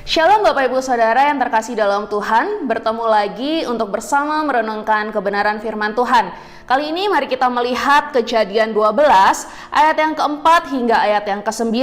Shalom Bapak Ibu Saudara yang terkasih dalam Tuhan, bertemu lagi untuk bersama merenungkan kebenaran firman Tuhan. Kali ini mari kita melihat Kejadian 12 ayat yang keempat hingga ayat yang ke-9.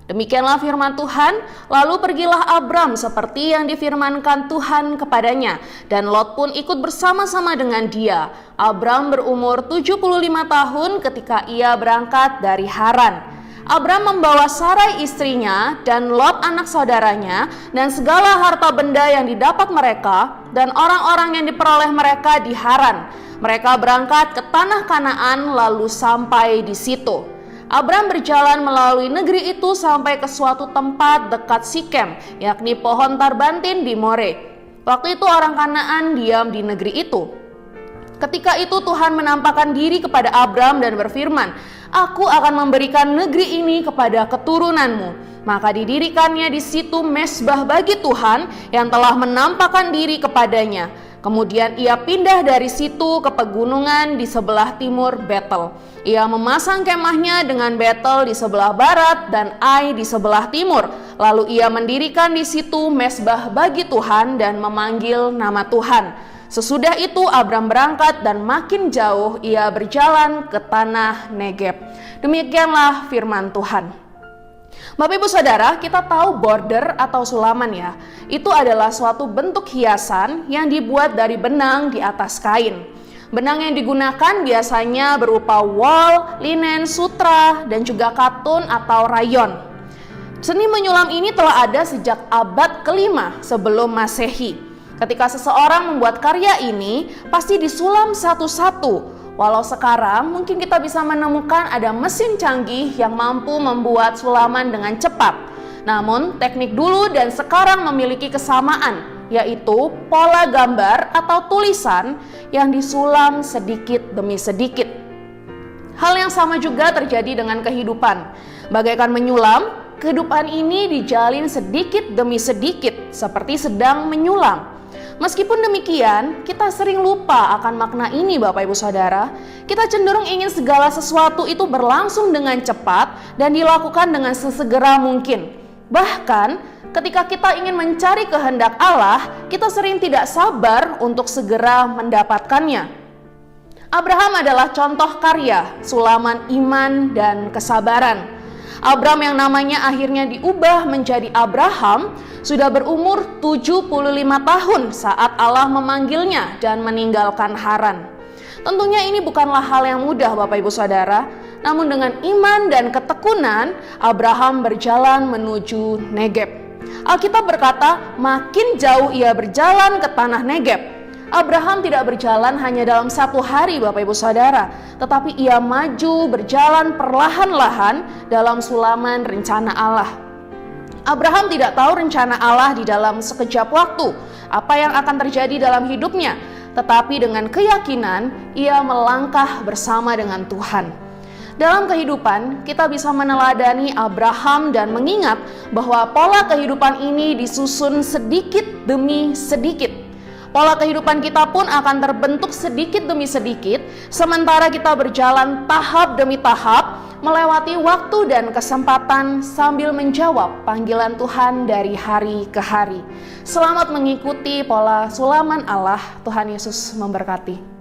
Demikianlah firman Tuhan, lalu pergilah Abram seperti yang difirmankan Tuhan kepadanya, dan Lot pun ikut bersama-sama dengan dia. Abram berumur 75 tahun ketika ia berangkat dari Haran. Abram membawa Sarai istrinya dan Lot anak saudaranya dan segala harta benda yang didapat mereka dan orang-orang yang diperoleh mereka di Haran. Mereka berangkat ke tanah Kanaan lalu sampai di situ. Abram berjalan melalui negeri itu sampai ke suatu tempat dekat Sikem, yakni pohon tarbantin di More. Waktu itu orang Kanaan diam di negeri itu. Ketika itu Tuhan menampakkan diri kepada Abram dan berfirman, "Aku akan memberikan negeri ini kepada keturunanmu." Maka didirikannya di situ mezbah bagi Tuhan yang telah menampakkan diri kepadanya. Kemudian ia pindah dari situ ke pegunungan di sebelah timur Betel. Ia memasang kemahnya dengan Betel di sebelah barat dan Ai di sebelah timur. Lalu ia mendirikan di situ mezbah bagi Tuhan dan memanggil nama Tuhan. Sesudah itu Abram berangkat dan makin jauh ia berjalan ke tanah Negeb. Demikianlah firman Tuhan. Bapak Ibu Saudara, kita tahu border atau sulaman ya. Itu adalah suatu bentuk hiasan yang dibuat dari benang di atas kain. Benang yang digunakan biasanya berupa wol, linen, sutra, dan juga katun atau rayon. Seni menyulam ini telah ada sejak abad ke-5 sebelum Masehi. Ketika seseorang membuat karya ini, pasti disulam satu-satu. Walau sekarang mungkin kita bisa menemukan ada mesin canggih yang mampu membuat sulaman dengan cepat. Namun teknik dulu dan sekarang memiliki kesamaan, yaitu pola gambar atau tulisan yang disulam sedikit demi sedikit. Hal yang sama juga terjadi dengan kehidupan. Bagaikan menyulam, kehidupan ini dijalin sedikit demi sedikit, seperti sedang menyulam. Meskipun demikian, kita sering lupa akan makna ini Bapak Ibu Saudara. Kita cenderung ingin segala sesuatu itu berlangsung dengan cepat dan dilakukan dengan sesegera mungkin. Bahkan, ketika kita ingin mencari kehendak Allah, kita sering tidak sabar untuk segera mendapatkannya. Abraham adalah contoh karya, sulaman iman dan kesabaran. Abram yang namanya akhirnya diubah menjadi Abraham sudah berumur 75 tahun saat Allah memanggilnya dan meninggalkan Haran. Tentunya ini bukanlah hal yang mudah Bapak Ibu Saudara, namun dengan iman dan ketekunan Abraham berjalan menuju Negeb. Alkitab berkata, makin jauh ia berjalan ke tanah Negeb. Abraham tidak berjalan hanya dalam satu hari Bapak Ibu Saudara, tetapi ia maju berjalan perlahan-lahan dalam sulaman rencana Allah. Abraham tidak tahu rencana Allah di dalam sekejap waktu, apa yang akan terjadi dalam hidupnya, tetapi dengan keyakinan ia melangkah bersama dengan Tuhan. Dalam kehidupan, kita bisa meneladani Abraham dan mengingat bahwa pola kehidupan ini disusun sedikit demi sedikit. Pola kehidupan kita pun akan terbentuk sedikit demi sedikit, sementara kita berjalan tahap demi tahap, melewati waktu dan kesempatan sambil menjawab panggilan Tuhan dari hari ke hari. Selamat mengikuti pola sulaman Allah. Tuhan Yesus memberkati.